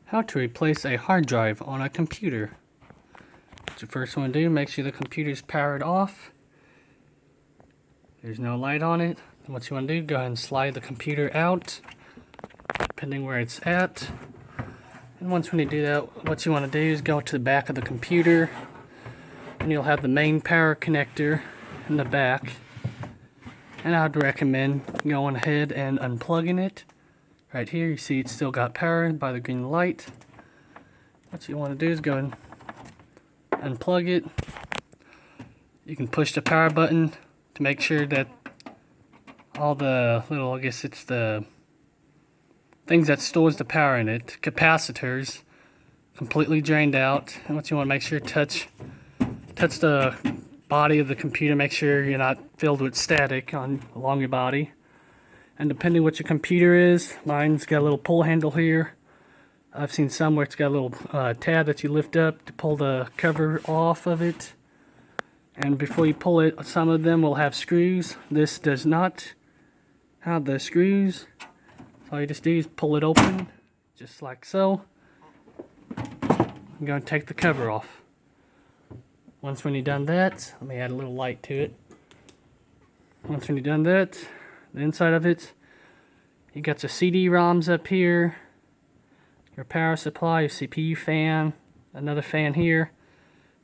How to replace a hard drive on a computer. What you first want to do, make sure the computer is powered off. There's no light on it. And what you want to do, go ahead and slide the computer out, depending where it's at. And once when you do that, what you want to do is go to the back of the computer, and you'll have the main power connector in the back. And I'd recommend going ahead and unplugging it. Right here, you see it's still got power by the green light. What you want to do is go and unplug it. You can push the power button to make sure that all the little, I guess it's the things that stores the power in it, capacitors, completely drained out. And what you want to make sure, touch the body of the computer, make sure you're not filled with static along your body. And depending what your computer is, mine's got a little pull handle here. I've seen some where it's got a little tab that you lift up to pull the cover off of it. And before you pull it, some of them will have screws. This does not have the screws. So all you just do is pull it open, just like so. I'm going to take the cover off. Once when you've done that, let me add a little light to it. Once when you've done that, the inside of it, you got your CD-ROMs up here, your power supply, your CPU fan, another fan here.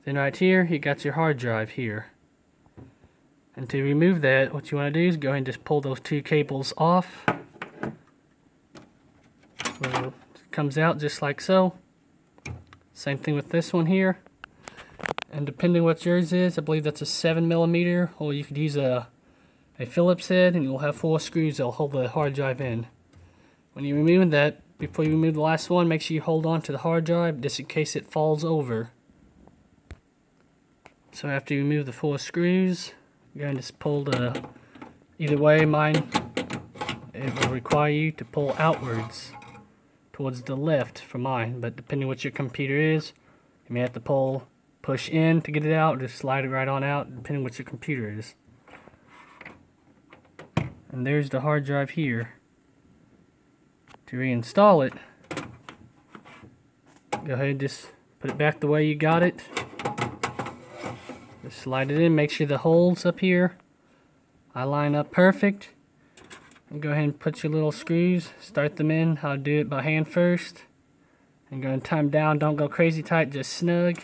Then right here, you got your hard drive here. And to remove that, what you want to do is go ahead and just pull those two cables off. So it comes out just like so. Same thing with this one here. And depending what yours is, I believe that's a 7mm, or you could use a Phillips head, and you'll have 4 screws that'll hold the hard drive in. When you're removing that, before you remove the last one, make sure you hold on to the hard drive just in case it falls over. So after you remove the 4 screws, you're going to just pull either way, mine, it will require you to pull outwards towards the left for mine, but depending what your computer is, you may have to push in to get it out, or just slide it right on out, depending what your computer is. And there's the hard drive here. To reinstall it, go ahead and just put it back the way you got it. Just slide it in, make sure the holes up here I line up perfect. And go ahead and put your little screws, start them in. I'll do it by hand first. And go and time down, don't go crazy tight, just snug.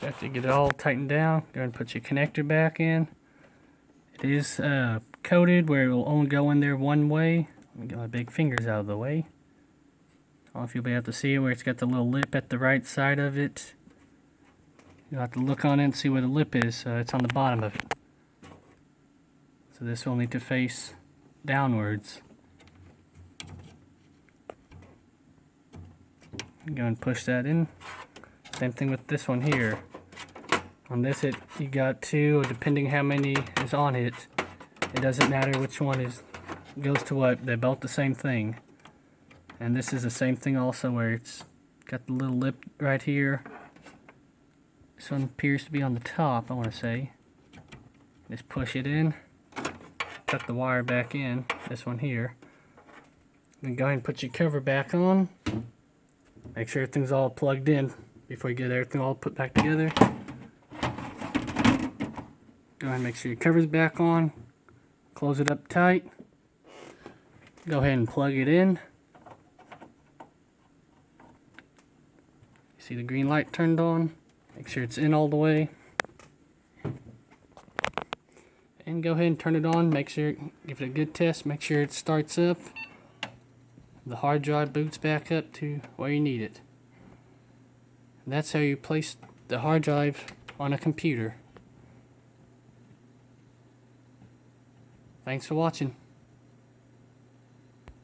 So after you get it all tightened down, go ahead and put your connector back in. It is coated where it will only go in there one way. Let me get my big fingers out of the way. I don't know if you'll be able to see it where it's got the little lip at the right side of it. You'll have to look on it and see where the lip is. It's on the bottom of it. So this will need to face downwards. Go and push that in. Same thing with this one here. On this, you got 2, or depending how many is on it. It doesn't matter which one goes to what. They're both the same thing. And this is the same thing also, where it's got the little lip right here. This one appears to be on the top, I want to say. Just push it in. Cut the wire back in. This one here. Then go ahead and put your cover back on. Make sure everything's all plugged in before you get everything all put back together. Go ahead and make sure your cover's back on. Close it up tight. Go ahead and plug it in. You see the green light turned on. Make sure it's in all the way. And go ahead and turn it on. Make sure, give it a good test. Make sure it starts up. The hard drive boots back up to where you need it. And that's how you place the hard drive on a computer. Thanks for watching.